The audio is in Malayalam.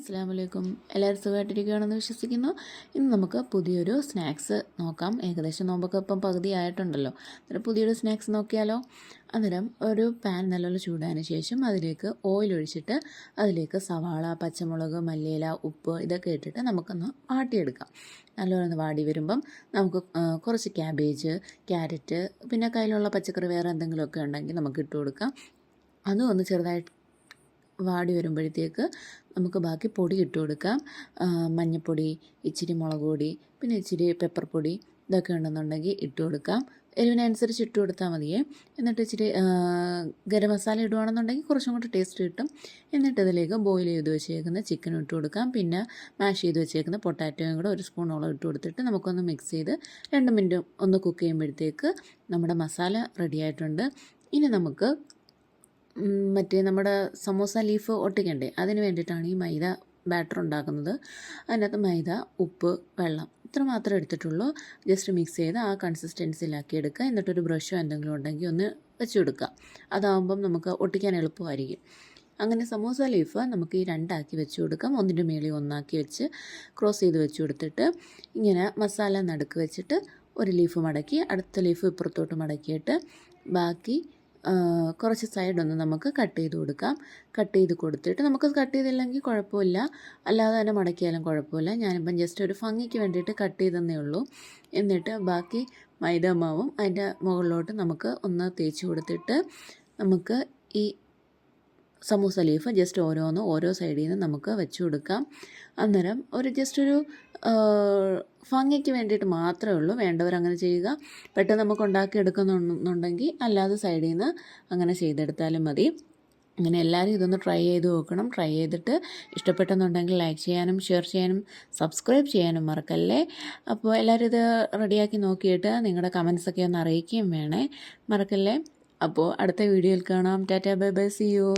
അസ്സലാമലൈക്കും. എല്ലാവരും സുഖമായിട്ടിരിക്കുകയാണെന്ന് വിശ്വസിക്കുന്നു. ഇന്ന് നമുക്ക് പുതിയൊരു സ്നാക്സ് നോക്കാം. ഏകദേശം നോമ്പൊക്കെ ഇപ്പം പകുതി ആയിട്ടുണ്ടല്ലോ. അന്നേരം പുതിയൊരു സ്നാക്സ് നോക്കിയാലോ. അന്നേരം ഒരു പാൻ നല്ലോണം ചൂടായതിന് ശേഷം അതിലേക്ക് ഓയിൽ ഒഴിച്ചിട്ട് അതിലേക്ക് സവാള, പച്ചമുളക്, മല്ലിയില, ഉപ്പ് ഇതൊക്കെ ഇട്ടിട്ട് നമുക്കൊന്ന് വാട്ടിയെടുക്കാം. നല്ലോണം ഒന്ന് വാടി വരുമ്പം നമുക്ക് കുറച്ച് ക്യാബേജ്, ക്യാരറ്റ്, പിന്നെ കയ്യിലുള്ള പച്ചക്കറി വേറെ എന്തെങ്കിലുമൊക്കെ ഉണ്ടെങ്കിൽ നമുക്ക് ഇട്ട് കൊടുക്കാം. അതും ഒന്ന് ചെറുതായിട്ട് വാടി വരുമ്പോഴത്തേക്ക് നമുക്ക് ബാക്കി പൊടി ഇട്ട് കൊടുക്കാം. മഞ്ഞൾപ്പൊടി, ഇച്ചിരി മുളക് പൊടി, പിന്നെ ഇച്ചിരി പെപ്പർ പൊടി ഇതൊക്കെ ഉണ്ടെന്നുണ്ടെങ്കിൽ ഇട്ട് കൊടുക്കാം. എരിവിനനുസരിച്ച് ഇട്ട് കൊടുത്താൽ മതിയേ. എന്നിട്ട് ഇച്ചിരി ഗരം മസാല ഇടുകയാണെന്നുണ്ടെങ്കിൽ കുറച്ചും കൂടി ടേസ്റ്റ് കിട്ടും. എന്നിട്ട് ഇതിലേക്ക് ബോയിൽ ചെയ്ത് വെച്ചേക്കുന്ന ചിക്കൻ ഇട്ട് കൊടുക്കാം. പിന്നെ മാഷ് ചെയ്ത് വെച്ചേക്കുന്ന പൊട്ടാറ്റോയും കൂടെ ഒരു സ്പൂണോളം ഇട്ട് കൊടുത്തിട്ട് നമുക്കൊന്ന് മിക്സ് ചെയ്ത് 2 മിനിറ്റ് ഒന്ന് കുക്ക് ചെയ്യുമ്പോഴത്തേക്ക് നമ്മുടെ മസാല റെഡി ആയിട്ടുണ്ട്. ഇനി നമുക്ക് നമ്മുടെ സമോസ ലീഫ് ഒട്ടിക്കണ്ടേ, അതിന് വേണ്ടിയിട്ടാണ് ഈ മൈദ ബാറ്റർ ഉണ്ടാക്കുന്നത്. അതിനകത്ത് മൈദ, ഉപ്പ്, വെള്ളം ഇത്ര മാത്രമേ എടുത്തിട്ടുള്ളൂ. ജസ്റ്റ് മിക്സ് ചെയ്ത് ആ കൺസിസ്റ്റൻസിയിലാക്കി എടുക്കുക. എന്നിട്ടൊരു ബ്രഷോ എന്തെങ്കിലും ഉണ്ടെങ്കിൽ ഒന്ന് വെച്ച് കൊടുക്കുക. അതാകുമ്പം നമുക്ക് ഒട്ടിക്കാൻ എളുപ്പമായിരിക്കും. അങ്ങനെ സമോസ ലീഫ് നമുക്ക് ഈ 2 ആക്കി വെച്ച് കൊടുക്കാം. ഒന്നിൻ്റെ മേളിൽ ഒന്നാക്കി വെച്ച് ക്രോസ് ചെയ്ത് വെച്ച് കൊടുത്തിട്ട് ഇങ്ങനെ മസാല നടുക്ക് വെച്ചിട്ട് ഒരു ലീഫ് മടക്കി അടുത്ത ലീഫ് ഇപ്പുറത്തോട്ട് മടക്കിയിട്ട് ബാക്കി കുറച്ച് സൈഡൊന്ന് നമുക്ക് കട്ട് ചെയ്ത് കൊടുക്കാം. കട്ട് ചെയ്ത് കൊടുത്തിട്ട് നമുക്ക് കട്ട് ചെയ്തില്ലെങ്കിൽ കുഴപ്പമില്ല, അല്ലാതെ തന്നെ മടക്കിയാലും കുഴപ്പമില്ല. ഞാനിപ്പം ജസ്റ്റ് ഒരു ഭംഗിക്ക് വേണ്ടിയിട്ട് കട്ട് ചെയ്തെന്നേ ഉള്ളൂ. എന്നിട്ട് ബാക്കി മൈദ മാവും അതിൻ്റെ മുകളിലോട്ട് നമുക്ക് ഒന്ന് തേച്ച് കൊടുത്തിട്ട് നമുക്ക് ഈ സമൂസ ലീഫ് ജസ്റ്റ് ഓരോ സൈഡിൽ നിന്ന് നമുക്ക് വെച്ച് കൊടുക്കാം. അന്നേരം ജസ്റ്റ് ഒരു ഭംഗിക്ക് വേണ്ടിയിട്ട് മാത്രമേ ഉള്ളൂ. വേണ്ടവരങ്ങനെ ചെയ്യുക. പെട്ടെന്ന് നമുക്ക് ഉണ്ടാക്കി എടുക്കുന്നുണ്ടെങ്കിൽ അല്ലാതെ സൈഡിൽ നിന്ന് അങ്ങനെ ചെയ്തെടുത്താലും മതി. അങ്ങനെ എല്ലാവരും ഇതൊന്ന് ട്രൈ ചെയ്ത് നോക്കണം. ട്രൈ ചെയ്തിട്ട് ഇഷ്ടപ്പെട്ടെന്നുണ്ടെങ്കിൽ ലൈക്ക് ചെയ്യാനും ഷെയർ ചെയ്യാനും സബ്സ്ക്രൈബ് ചെയ്യാനും മറക്കല്ലേ. അപ്പോൾ എല്ലാവരും ഇത് റെഡിയാക്കി നോക്കിയിട്ട് നിങ്ങളുടെ കമൻസൊക്കെ ഒന്ന് അറിയിക്കുകയും വേണേ, മറക്കല്ലേ. അപ്പോൾ അടുത്ത വീഡിയോയിൽ കാണാം. Tata, bye bye, see U.